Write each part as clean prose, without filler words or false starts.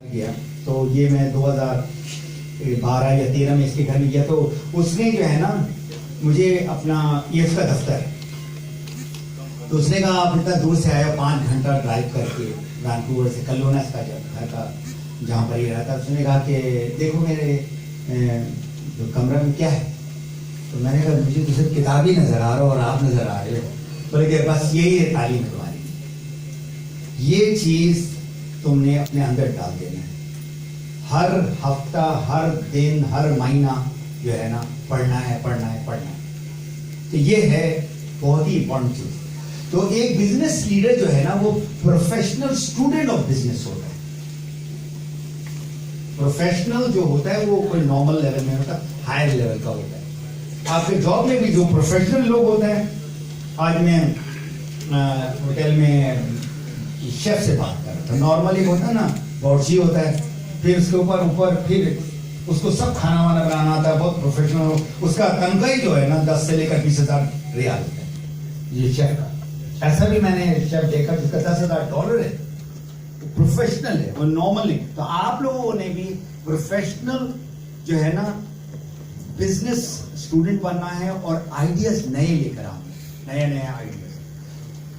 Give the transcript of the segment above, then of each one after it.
गया तो ये मैं 2012 या 13 में इसके घर में गया तो उसने जो है ना मुझे अपना ये उसका दफ्तर है तो उसने कहा आप इतना दूर से आए हो 5 घंटा ड्राइव करके वैंकूवर से कल्लोना इसका घर का जहाँ पर ही रहता उसने कहा कि देखो मेरे जो कमरा में क्या है तो मैंने कहा मुझे तो सिर्फ किताब ही नजर आ रहा हो और आप नजर आ रहे हो बोले कि बस यही है तालीम तुम्हारी ये चीज तुमने अपने अंदर डाल देना है हर हफ्ता हर दिन हर महीना जो है ना पढ़ना है तो ये है बहुत ही इंपॉर्टेंट चीज तो एक बिजनेस लीडर जो है ना वो प्रोफेशनल स्टूडेंट ऑफ बिजनेस होता है प्रोफेशनल जो होता है वो कोई नॉर्मल लेवल में होता है हायर लेवल का होता है आपके जॉब में भी जो प्रोफेशनल लोग होते हैं आज मैं होटल में शेफ से बात कर रहा था नॉर्मली होता है ना बावर्ची होता है फिर उसके ऊपर फिर उसको सब खाना वाना बनाना आता है बहुत प्रोफेशनल उसका तनख्वाह ही जो है ना 10 से लेकर 20,000 रियाल होता है ये शेफ का ऐसा भी मैंने शेफ देखा जिसका $10,000 है प्रोफेशनल है और नॉर्मल नहीं तो आप लोगों ने भी प्रोफेशनल जो है ना बिजनेस स्टूडेंट बनना है और आइडियाज नए लेकर आना नए आइडियाज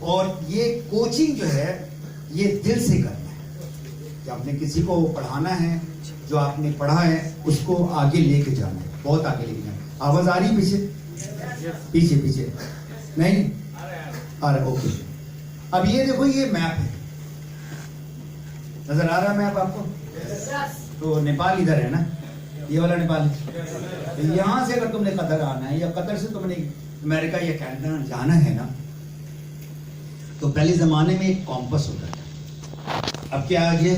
और ये कोचिंग जो है ये दिल से करना है कि आपने किसी को पढ़ाना है जो आपने पढ़ा है उसको आगे लेके जाना है बहुत आगे लेके जाना है आवाज आ रही पीछे नहीं अरे ओके अब ये देखो ये मैप है नजर आ रहा है मैप आपको तो नेपाल इधर है ना ये वाला नेपाल तो यहां से अगर तुमने कतर आना है या कतर से तुमने अमेरिका या कनाडा जाना है ना तो पहले जमाने में एक कॉम्पस होता था अब क्या आ गया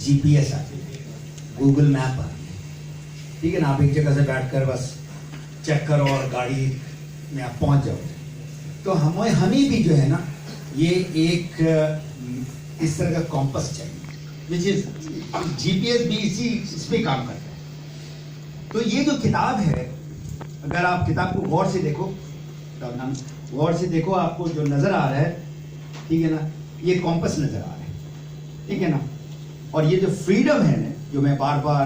जीपीएस आ गया गूगल मैप आ गया ठीक है ना आप एक जगह से बैठकर बस चेक करो और गाड़ी में आप पहुंच जाओ तो हमें भी जो है ना ये एक इस तरह का कॉम्पस चाहिए विच इज जीपीएस भी इस पे काम करता है तो ये जो किताब है अगर आप किताब को गौर से देखो आपको जो नजर आ रहा है ठीक है ना ये कॉम्पस नजर आ रहा है ठीक है ना और ये जो फ्रीडम है ना जो मैं बार बार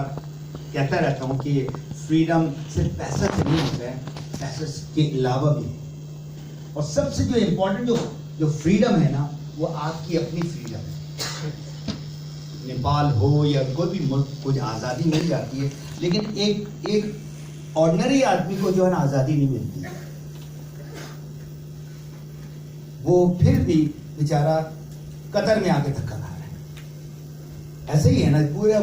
कहता रहता हूँ कि फ्रीडम सिर्फ पैसा से नहीं होता है पैसे के अलावा भी और सबसे जो इम्पोर्टेंट जो फ्रीडम है ना वो आपकी अपनी फ्रीडम है नेपाल हो या कोई भी मुल्क कुछ आज़ादी मिल जाती है लेकिन एक ऑर्डिनरी आदमी को जो है ना आज़ादी नहीं मिलती वो फिर भी बेचारा कतर में आके धक्का खा रहा है ऐसे ही है ना पूरा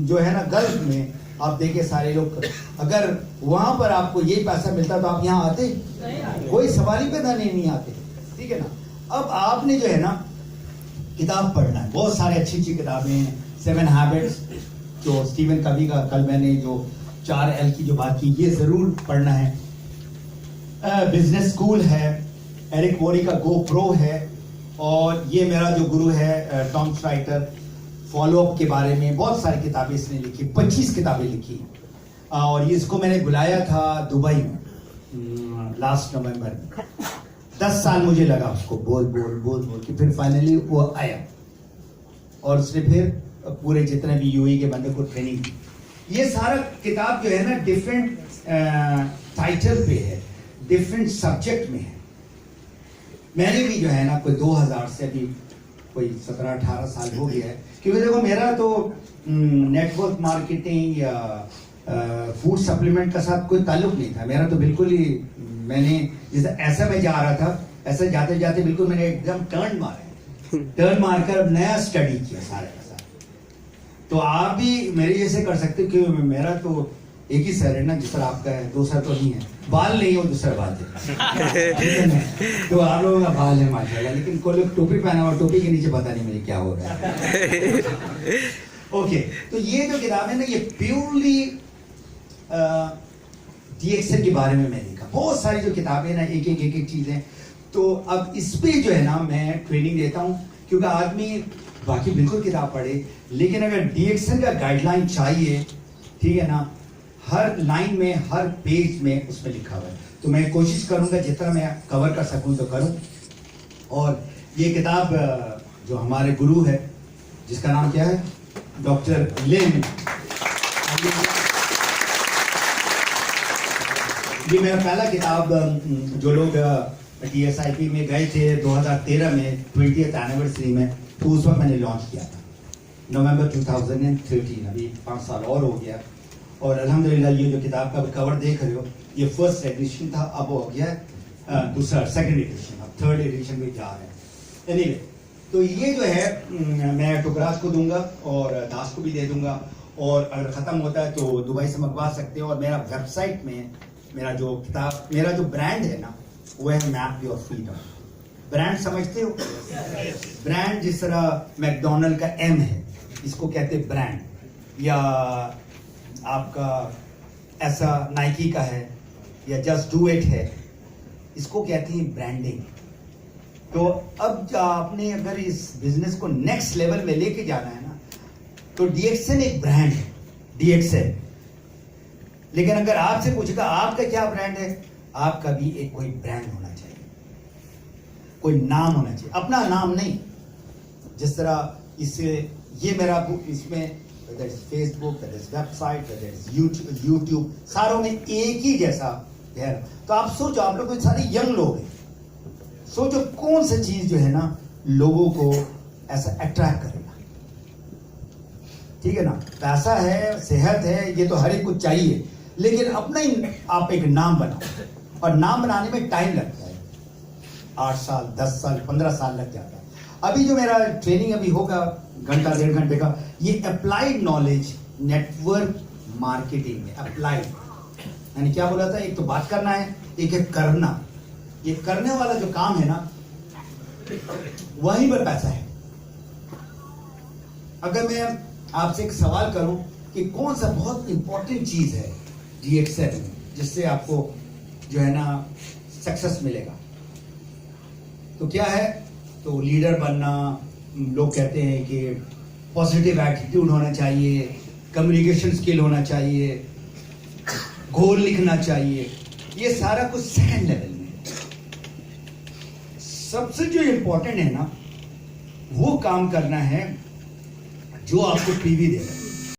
जो है ना गल्फ में आप देखिए सारे लोग अगर वहां पर आपको ये पैसा मिलता तो आप यहाँ आते कोई सवाल ही पैदा नहीं आते ठीक है ना अब आपने जो है ना किताब पढ़ना है बहुत सारे अच्छी किताबें हैं 7 हैबिट्स जो स्टीवन कवी का कल मैंने जो 4L की जो बात की ये जरूर पढ़ना है बिजनेस स्कूल है एरिक वोरी का गो प्रो है और ये मेरा जो गुरु है टॉम स्ट्राइटर फॉलो अप के बारे में बहुत सारी किताबें इसने लिखी 25 किताबें लिखी और इसको मैंने बुलाया था दुबई में लास्ट नवंबर में 10 साल मुझे लगा उसको बोल के फिर फाइनली वो आया और उसने फिर पूरे जितने भी यूएई के बंदे को ट्रेनिंग दी ये सारा किताब जो है ना डिफरेंट टाइटल पे है डिफरेंट सब्जेक्ट में है मैंने भी जो है ना कोई 2000 से अभी कोई 17-18 साल हो गया है क्योंकि देखो मेरा तो नेटवर्क मार्केटिंग या फूड सप्लीमेंट का साथ कोई ताल्लुक नहीं था मेरा तो बिल्कुल ही मैंने जैसे ऐसा मैं जा रहा था ऐसा जाते जाते बिल्कुल मैंने एकदम टर्न मारकर नया स्टडी किया सारे का सारा तो आप भी मेरे जैसे कर सकते हो क्योंकि मेरा तो एक ही सर है ना जिस तरह आपका है 2 सर तो नहीं है बाल नहीं हो दूसरा बाल है तो आप लोगों का बाल है माशाल्लाह लेकिन कोई लोग टोपी पहना और टोपी के नीचे पता नहीं मुझे क्या हो रहा है ओके तो ये जो किताब है ना ये प्योरली DXL के बारे में मैंने लिखा बहुत सारी जो किताबें ना एक चीजें तो अब इस पे जो है ना मैं ट्रेनिंग देता हूँ क्योंकि आदमी बाकी बिल्कुल किताब पढ़े लेकिन अगर DXL का गाइडलाइन चाहिए ठीक है ना हर लाइन में हर पेज में उसमें लिखा हुआ है तो मैं कोशिश करूंगा जितना मैं कवर कर सकूं तो करूं और ये किताब जो हमारे गुरु है जिसका नाम क्या है डॉक्टर लिन। ये मेरा पहला किताब, जो लोग TSIP में गए थे 2013 में 20th एनिवर्सरी में, तो उस वक्त मैंने लॉन्च किया था नवंबर 2013। अभी 5 साल और हो गया। और अल्हम्दुलिल्लाह ये जो किताब का कवर देख रहे हो, ये फर्स्ट एडिशन था, अब हो गया दूसरा सेकंड एडिशन, अब थर्ड एडिशन में जा रहे हैं। एनीवे, तो ये जो है मैं टुकराज को दूंगा और दास को भी दे दूंगा, और अगर ख़त्म होता है तो दुबई से मंगवा सकते हो। और मेरा वेबसाइट में मेरा जो किताब, मेरा जो ब्रांड है ना, वो है मैप योर फ्रीडम। ब्रांड समझते हो? ब्रांड जिस तरह मैकडोनल्ड का M है, इसको कहते हैं ब्रांड, या आपका ऐसा नाइकी का है, या जस्ट डू इट है, इसको कहते हैं ब्रांडिंग। तो अब आपने अगर इस बिजनेस को नेक्स्ट लेवल में लेके जाना है ना, तो DXN एक ब्रांड है, DXN। लेकिन अगर आपसे पूछेगा आपका क्या ब्रांड है, आपका भी एक कोई ब्रांड होना चाहिए, कोई नाम होना चाहिए, अपना नाम नहीं। जिस तरह इससे ये मेरा इसमें फेसबुक, वेबसाइट, यूट्यूब, सारों में एक ही जैसा है। तो आप सोचो, आप लोग सारे यंग लोग हैं, सोचो कौन सी चीज जो है ना लोगों को ऐसा अट्रैक्ट करेगा। ठीक है ना, पैसा है, सेहत है, ये तो हर एक को चाहिए, लेकिन अपना ही आप एक नाम बनाओ। और नाम बनाने में टाइम लगता है, 8 साल, 10 साल, 15 साल लग जाता है। अभी जो मेरा ट्रेनिंग अभी होगा घंटा 1.5 घंटे का, ये अप्लाइड नॉलेज नेटवर्क मार्केटिंग में। अप्लाइड यानी क्या बोला था, एक तो बात करना है, एक है करना। ये करने वाला जो काम है ना, वहीं पर पैसा है। अगर मैं आपसे एक सवाल करूं कि कौन सा बहुत इंपॉर्टेंट चीज है DXN में, जिससे आपको जो है ना सक्सेस मिलेगा, तो क्या है? तो लीडर बनना, लोग कहते हैं कि पॉजिटिव एटीट्यूड होना चाहिए, कम्युनिकेशन स्किल होना चाहिए, गोल लिखना चाहिए। ये सारा कुछ सेकंड लेवल में है। सबसे जो इंपॉर्टेंट है ना, वो काम करना है जो आपको PV देगा।